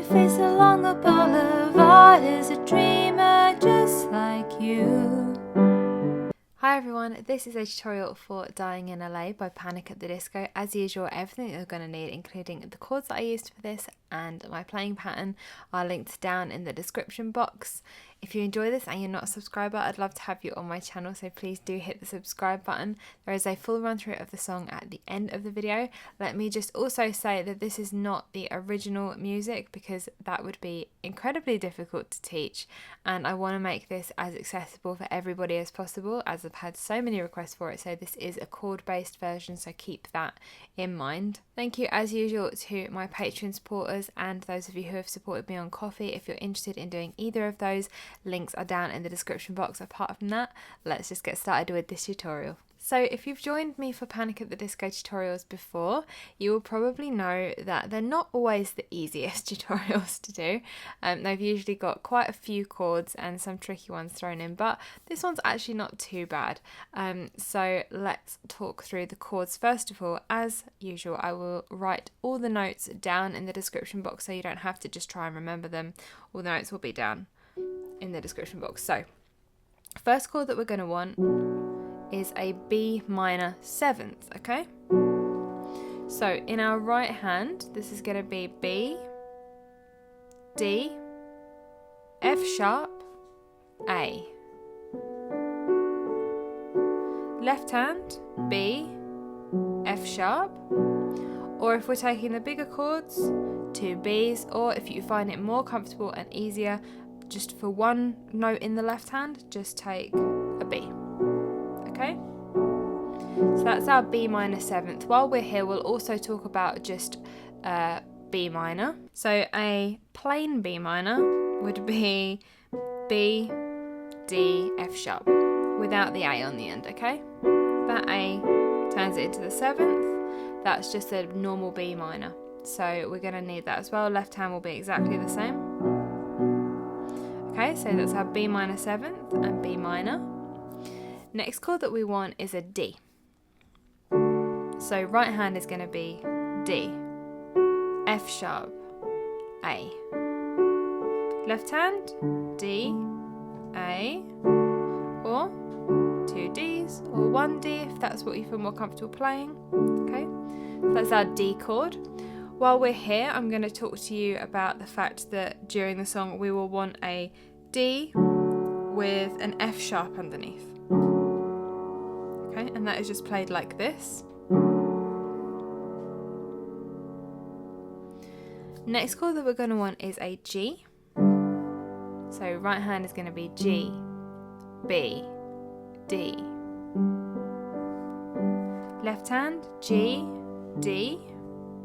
face along the boulevard is a dreamer just like you. Hi everyone, this is a tutorial for Dying in LA by Panic at the Disco. As usual, everything that you're going to need, including the chords that I used for this and my playing pattern, are linked down in the description box. If you enjoy this and you're not a subscriber, I'd love to have you on my channel, so please do hit the subscribe button. There is a full run through of the song at the end of the video. Let me just also say that this is not the original music because that would be incredibly difficult to teach, and I want to make this as accessible for everybody as possible, as I've had so many requests for it. So this is a chord based version, so keep that in mind. Thank you as usual to my Patreon supporters and those of you who have supported me on Ko-fi. If you're interested in doing either of those, links are down in the description box. Apart from that, let's just get started with this tutorial. So if you've joined me for Panic at the Disco tutorials before, you will probably know that they're not always the easiest tutorials to do. They've usually got quite a few chords and some tricky ones thrown in, but this one's actually not too bad. So let's talk through the chords. First of all, as usual, I will write all the notes down in the description box so you don't have to just try and remember them. All the notes will be down in the description box. So first chord that we're going to want is a B minor 7th, okay? So in our right hand, this is going to be B, D, F sharp, A. Left hand, B, F sharp, or if we're taking the bigger chords, 2 Bs, or if you find it more comfortable and easier, just for one note in the left hand, just take a B. Okay, so that's our B minor 7th. While we're here, we'll also talk about just B minor. So a plain B minor would be B, D, F sharp, without the A on the end, okay? That A turns it into the 7th. That's just a normal B minor. So we're going to need that as well. Left hand will be exactly the same. Okay, so that's our B minor 7th and B minor. Next chord that we want is a D. So right hand is going to be D, F sharp, A. Left hand, D, A, or 2 Ds, or 1 D if that's what you feel more comfortable playing. Okay, so that's our D chord. While we're here, I'm going to talk to you about the fact that during the song we will want a D with an F sharp underneath. Okay, and that is just played like this. Next chord that we're going to want is a G. So right hand is going to be G, B, D. Left hand, G, D.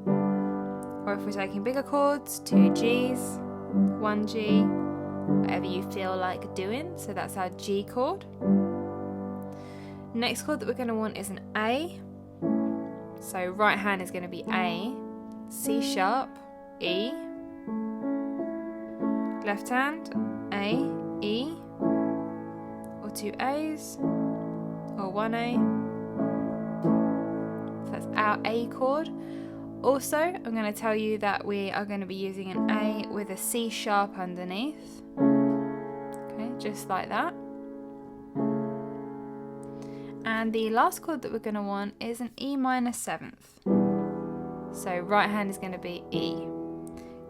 Or if we're taking bigger chords, 2 Gs, 1 G, whatever you feel like doing. So that's our G chord. Next chord that we're going to want is an A. So right hand is going to be A, C sharp, E. Left hand, A, E, or 2 A's, or 1 A. So that's our A chord. Also, I'm going to tell you that we are going to be using an A with a C sharp underneath. Okay, just like that. And the last chord that we're going to want is an E minor 7th. So right hand is going to be E,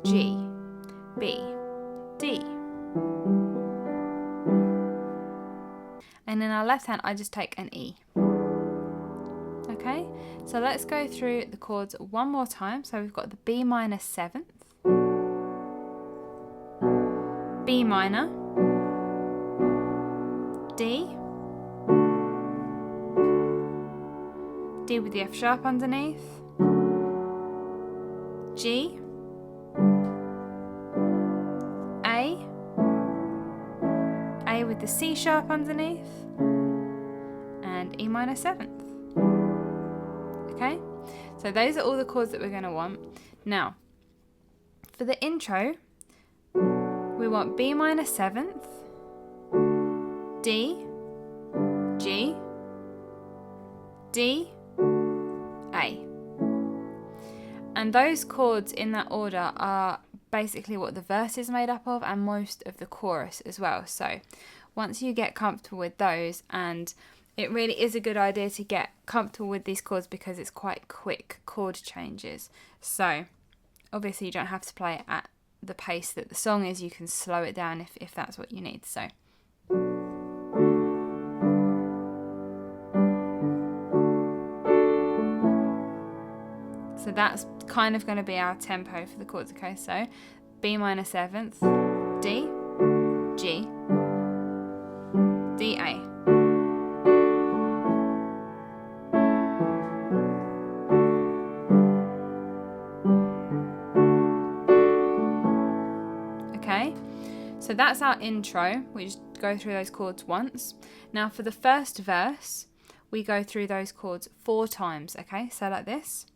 G, B, D. And in our left hand, I just take an E. Okay, so let's go through the chords one more time. So we've got the B minor 7th, B minor, D, D with the F sharp underneath, G, A with the C sharp underneath, and E minor 7th. Okay, so those are all the chords that we're going to want. Now, for the intro, we want B minor 7th, D, G, D, A. And those chords in that order are basically what the verse is made up of and most of the chorus as well. So once you get comfortable with those, and it really is a good idea to get comfortable with these chords because it's quite quick chord changes. So obviously you don't have to play it at the pace that the song is, you can slow it down if that's what you need. So that's kind of going to be our tempo for the chords, okay? So B minor 7th, D, G, D, A. Okay, so that's our intro. We just go through those chords once. Now for the first verse, we go through those chords 4 times, okay? So like this.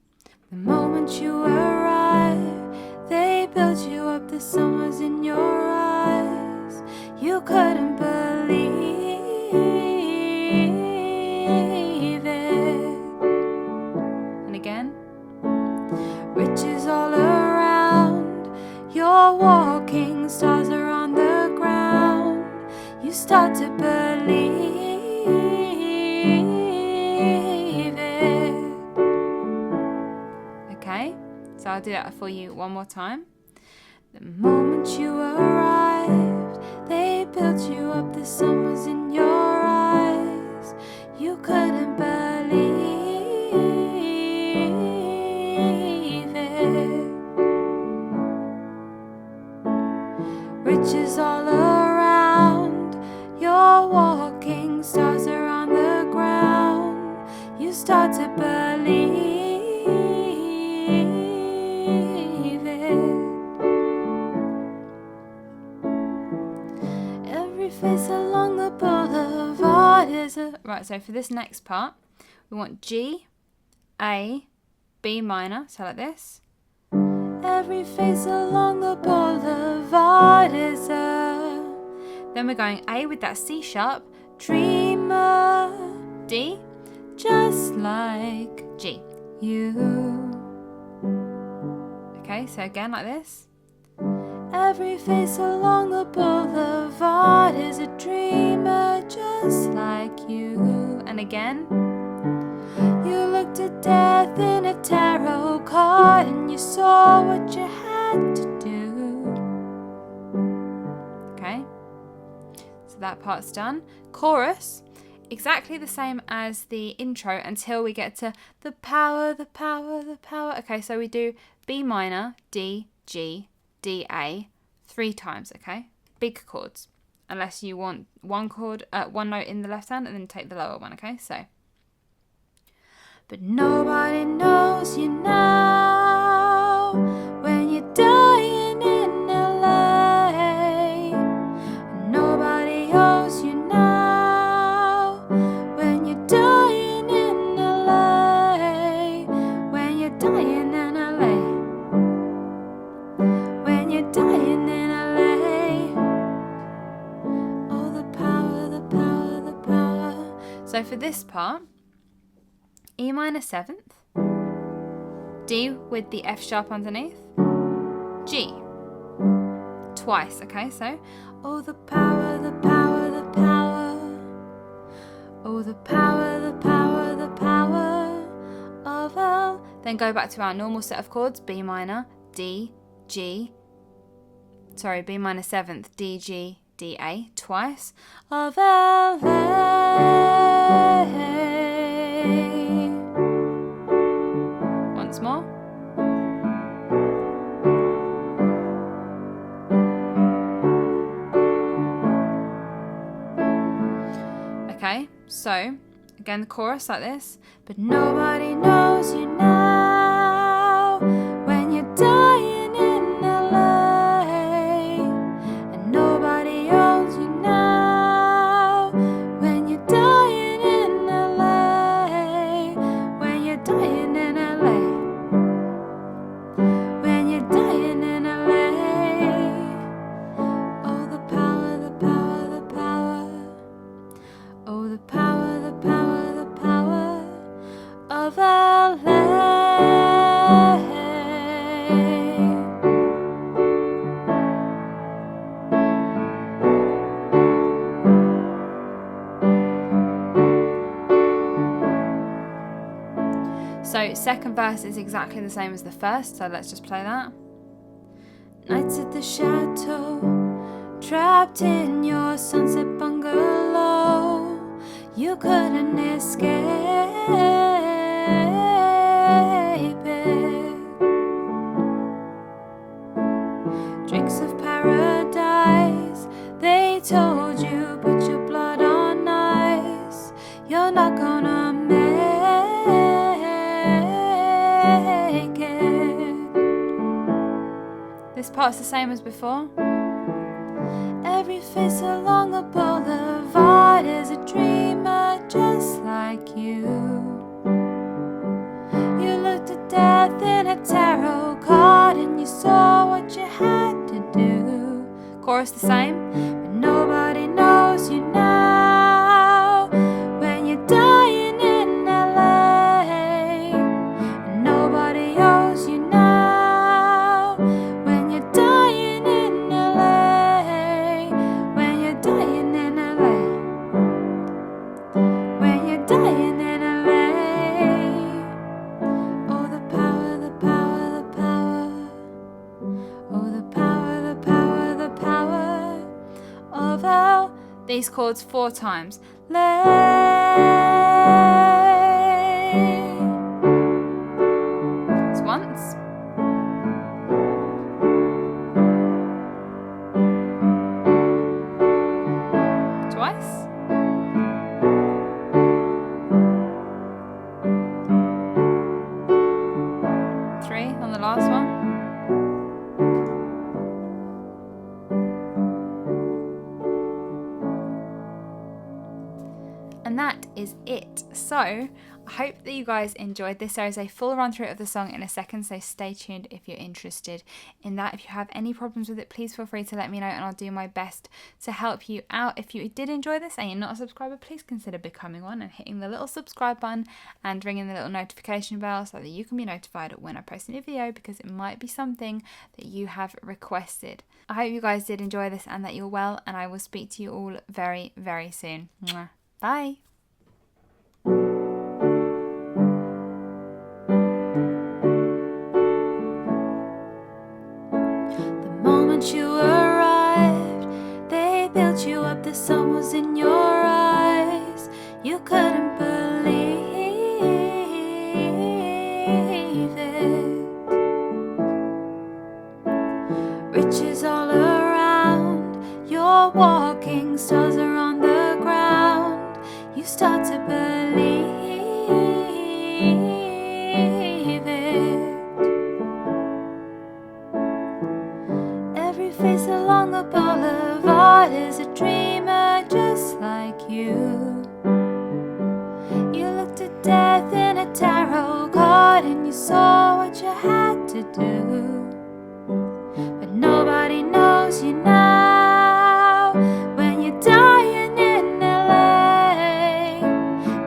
The moment you arrived, they built you up, the sun was in your eyes. You couldn't believe it. And again. Riches all around, you're walking, stars are on the ground. You start to believe it. Okay, so I'll do that for you one more time. The moment you arrived, they built you up, the sun was in your eyes. You couldn't believe it. Riches all around, you're walking, stars are on the ground. You start to believe it. Every face along the boulevard is a... Right, so for this next part, we want G, A, B minor, so like this. Every face along the boulevard is a... Then we're going A with that C sharp, dreamer, D, just like G, you. Okay, so again like this. Every face along the boulevard is a dreamer just like you. And again. You looked at death in a tarot card and you saw what you had to do. Okay, so that part's done. Chorus, exactly the same as the intro until we get to the power, the power, the power. Okay, so we do B minor, D, G, D, A 3 times, okay? Big chords, unless you want one note in the left hand and then take the lower one, okay? So. But nobody knows you now when you're dying in LA. Nobody owes you now when you're dying in LA. When you're dying in LA. When you're dying in LA. Oh, the power, the power, the power. So for this part, E minor 7th, D with the F sharp underneath, G, twice, okay, so, oh the power, the power, the power, oh the power, the power, the power of L. Then go back to our normal set of chords, B minor, D, G, sorry, B minor 7th, D, G, D, A, twice, of LA. Once more. Okay, so again the chorus like this. But nobody knows you now when you're dying in LA. And nobody owns you now when you're dying in LA. When you're dying in LA. When you're dying in LA. Oh the power, the power, the power. Oh the power, the power, the power of LA. So second verse is exactly the same as the first, so let's just play that. Nights at the chateau, trapped in your sunset bungalow, you couldn't escape it. Drinks of paradise, they told you, put your blood on ice, you're not gonna make it. This part's the same as before. Every face along the boulevard is a dreamer just like you. You looked at death in a tarot card and you saw what you had to do. Chorus the same, but nobody knows you now. When you're dying in LA, and nobody owes you now. When you're dying in LA, when you're dying in LA, when you're dying in LA. Oh, the power, the power, the power. Oh, the power, the power, the power of L. These chords 4 times. Lay. It's once. Twice. Three on the last one. And that is it. So I hope that you guys enjoyed this. There is a full run through of the song in a second, so stay tuned if you're interested in that. If you have any problems with it, please feel free to let me know and I'll do my best to help you out. If you did enjoy this and you're not a subscriber, please consider becoming one and hitting the little subscribe button and ringing the little notification bell so that you can be notified when I post a new video, because it might be something that you have requested. I hope you guys did enjoy this and that you're well, and I will speak to you all very, very soon. Mwah. Bye. The moment you arrived, they built you up, the sun was in your eyes. You couldn't believe it. Riches all around, you're walking, stars are on the ground. You start to believe it. Every face along the boulevard is a dreamer just like you. You looked at death in a tarot card and you saw what you had to do. But nobody knows you now. When you're dying in LA,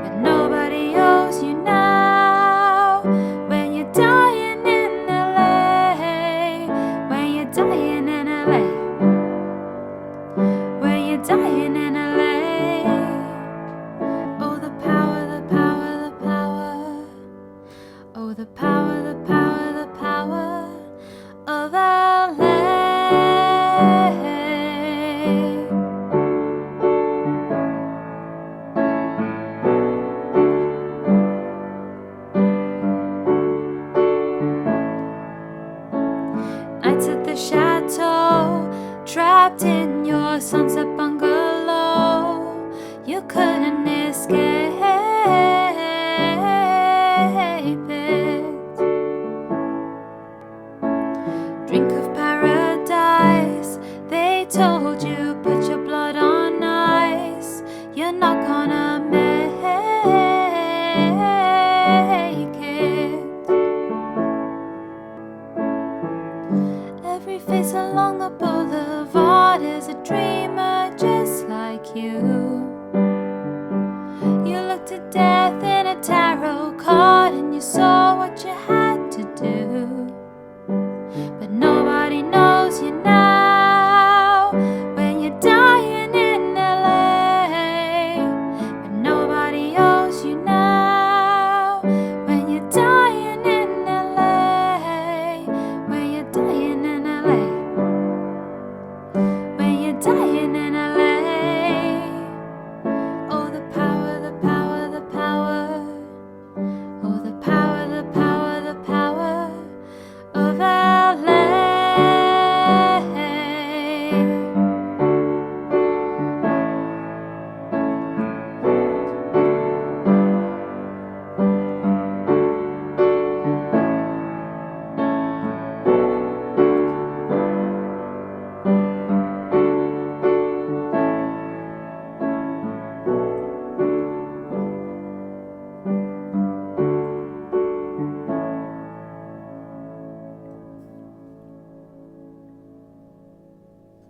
but nobody owes you now. When you're dying in LA, when you're dying in LA, when you're dying in LA. Oh, the power, the power, the power. Oh, the power, the power, the power of LA. Nights at the chateau, trapped in your sunset bungalow, you couldn't escape it. Drink of paradise, they told you, put your blood on ice, you're not gonna make it. Every face along the boulevard is a dreamer just like you. You looked at death in a tarot card and you saw what you had